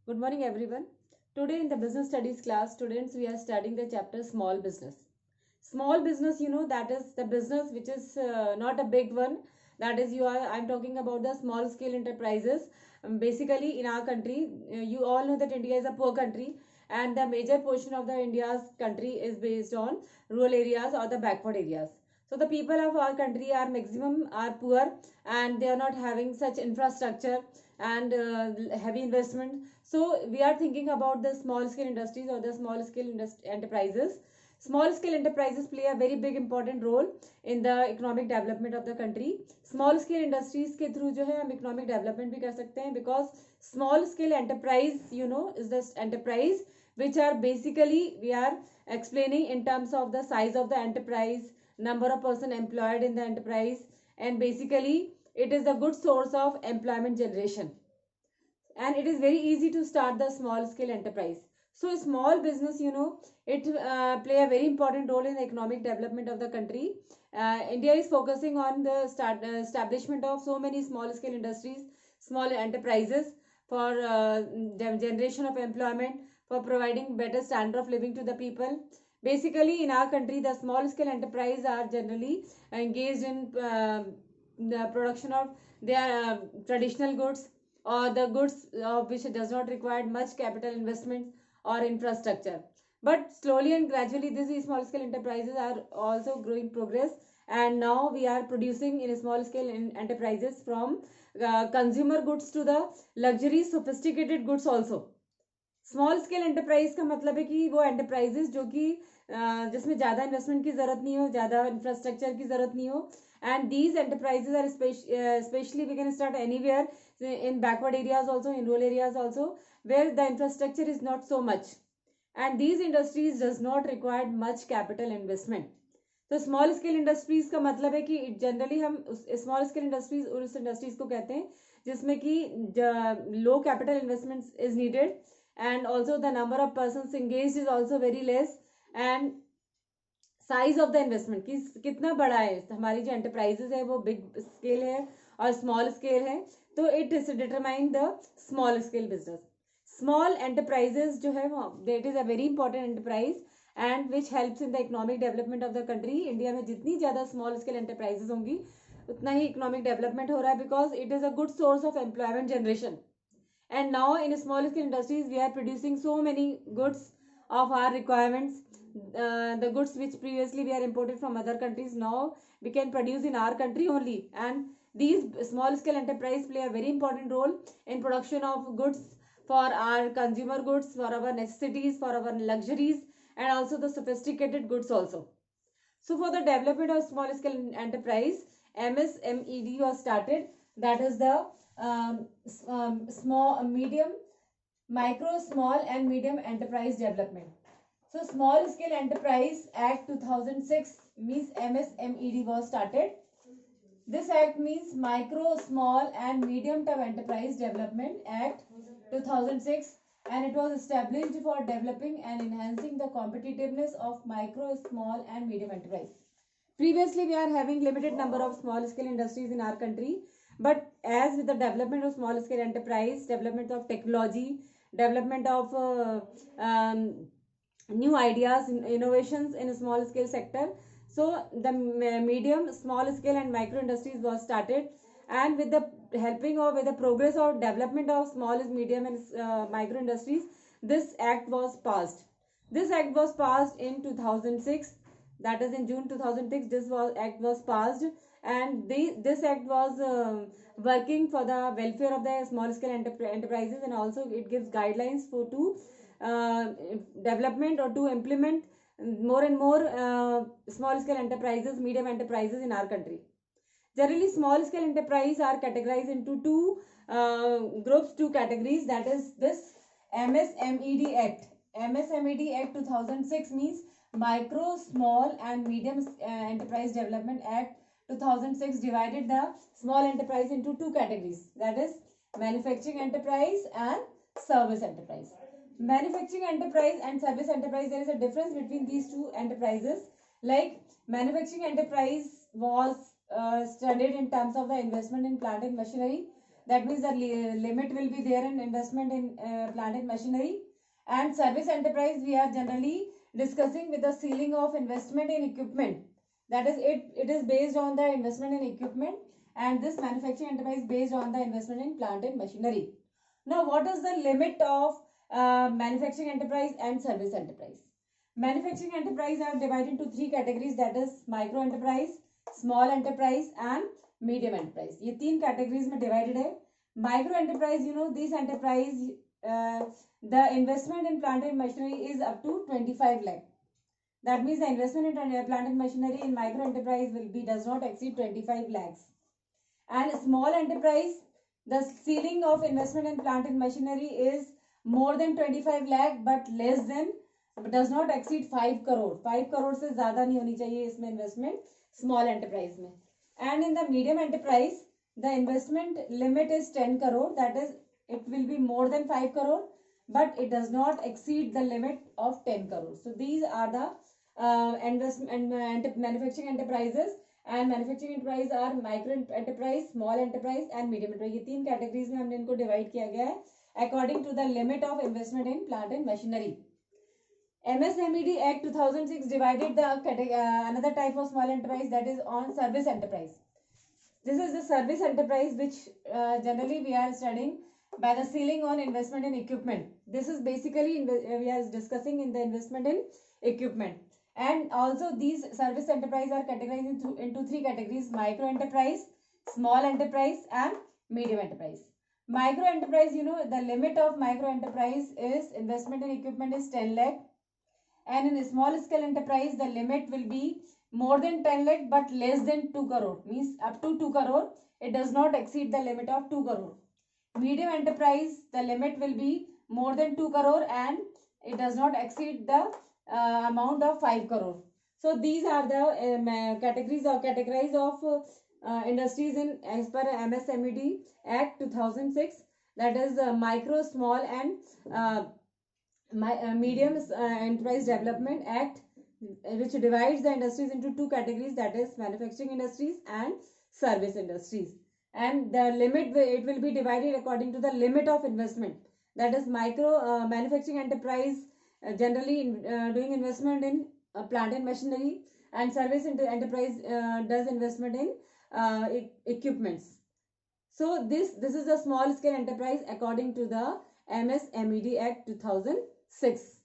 Good morning, everyone. Today in the business studies class, students, we are studying the chapter small business. Small business, that is the business which is not a big one. That is, I'm talking about the small scale enterprises. Basically, in our country, you all know that India is a poor country, and the major portion of the India's country is based on rural areas or the backward areas. So the people of our country are maximum are poor, and they are not having such infrastructure and heavy investment. So we are thinking about the small scale industries or the small scale enterprises. Small scale enterprises play a very big important role in the economic development of the country. Small scale industries के through जो है हम economic development भी कर सकते हैं, because small scale enterprise is this enterprise which are basically we are explaining in terms of the size of the enterprise, number of person employed in the enterprise, and basically it is a good source of employment generation, and it is very easy to start the small scale enterprise. So small business, it play a very important role in the economic development of the country. India is focusing on the establishment of so many small scale industries, small enterprises, for generation of employment, for providing better standard of living to the people. Basically, in our country, the small scale enterprise are generally engaged in the production of their traditional goods, or the goods of which does not require much capital investment or infrastructure. But slowly and gradually, these small scale enterprises are also growing progress, and now we are producing in small scale enterprises from consumer goods to the luxury sophisticated goods also. Small scale enterprise का मतलब है कि वो enterprises जो कि जिसमें ज़्यादा investment की ज़रूरत नहीं हो, ज़्यादा इंफ्रास्ट्रक्चर की ज़रूरत नहीं हो, and these enterprises are specially we can start anywhere in backward areas also, in rural areas also, where the infrastructure is not so much, and these industries does not require much capital investment. तो small scale industries का मतलब है कि generally हम small scale industries उस industries को कहते हैं जिसमें कि low capital investment is needed, and also the number of persons engaged is also very less, and size of the investment कितना बड़ा है, हमारी जो एंटरप्राइजेस है वो बिग स्केल है और स्मॉल स्केल है, तो it is determine the small scale business. Small enterprises जो है वो that is a very important enterprise and which helps in the economic development of the country. India में जितनी ज़्यादा स्मॉल स्केल एंटरप्राइजेस होंगी उतना ही इकोनॉमिक डेवलपमेंट हो रहा है, because it is a good source of employment generation. And now in small scale industries we are producing so many goods of our requirements. The goods which previously we are imported from other countries, now we can produce in our country only, and these small scale enterprise play a very important role in production of goods for our consumer goods, for our necessities, for our luxuries, and also the sophisticated goods also. So for the development of small scale enterprise, MSMED was started. That is the small, medium, micro, small and medium enterprise development. So Small Scale Enterprise Act 2006 means MSMED was started. This act means Micro, Small and Medium Term Enterprise Development Act 2006, and it was established for developing and enhancing the competitiveness of micro, small and medium enterprise. Previously, we are having limited number of small scale industries in our country, but as with the development of small scale enterprise, development of technology, development of new ideas, innovations in a small scale sector, so the medium, small scale and micro industries was started, and with the helping of with the progress of development of small, medium and micro industries, this act was passed. This act was passed in 2006, that is in June 2006 this act was passed, and this act was working for the welfare of the small scale enterprises, and also it gives guidelines for to development or to implement more and more small scale enterprises, medium enterprises in our country. Generally, small scale enterprise are categorized into two groups, two categories. That is this MSMED Act. MSMED Act 2006 means Micro, Small and Medium Enterprise Development Act 2006 divided the small enterprise into two categories. That is manufacturing enterprise and service enterprise. Manufacturing enterprise and service enterprise, there is a difference between these two enterprises. Like manufacturing enterprise was studied in terms of the investment in plant and machinery. That means the limit will be there in investment in plant and machinery. And service enterprise, we are generally discussing with the ceiling of investment in equipment. That is, it is based on the investment in equipment, and this manufacturing enterprise based on the investment in plant and machinery. Now, what is the limit of manufacturing enterprise and service enterprise? Manufacturing enterprise are divided into three categories, that is micro enterprise, small enterprise and medium enterprise. ये तीन categories में divided है. Micro enterprise, you know this enterprise, the investment in plant and machinery is up to 25 lakh. That means the investment in plant and machinery in micro enterprise will be does not exceed 25 lakhs. And small enterprise, the ceiling of investment in plant and machinery is more than 25 lakh but less than, does not exceed 5 crore. 5 crore से ज़्यादा नहीं होनी चाहिए इसमें investment small enterprise में. And in the medium enterprise, the investment limit is 10 crore. That is, it will be more than 5 crore, but it does not exceed the limit of 10 crore. So these are the manufacturing enterprises. And manufacturing enterprise are micro enterprise, small enterprise and medium enterprise. ये तीन categories में हमने इनको divide किया गया है according to the limit of investment in plant and machinery. MSMED Act 2006 divided the another type of small enterprise, that is on service enterprise. This is the service enterprise which generally we are studying by the ceiling on investment in equipment. This is basically we are discussing in the investment in equipment. And also these service enterprise are categorized into three categories: micro enterprise, small enterprise and medium enterprise. Micro enterprise, you know, the limit of micro enterprise is investment in equipment is 10 lakh. And in a small scale enterprise, the limit will be more than 10 lakh but less than 2 crore, means up to 2 crore. It does not exceed the limit of 2 crore. Medium enterprise, the limit will be more than 2 crore and it does not exceed the amount of 5 crore. So these are the categories or categories of industries in as per MSMED Act 2006, that is micro, small and medium enterprise development act, which divides the industries into two categories, that is manufacturing industries and service industries. And the limit, it will be divided according to the limit of investment, that is micro manufacturing enterprise generally doing investment in plant and machinery, and service enterprise does investment in equipments. So this is a small scale enterprise according to the MSMED Act 2006.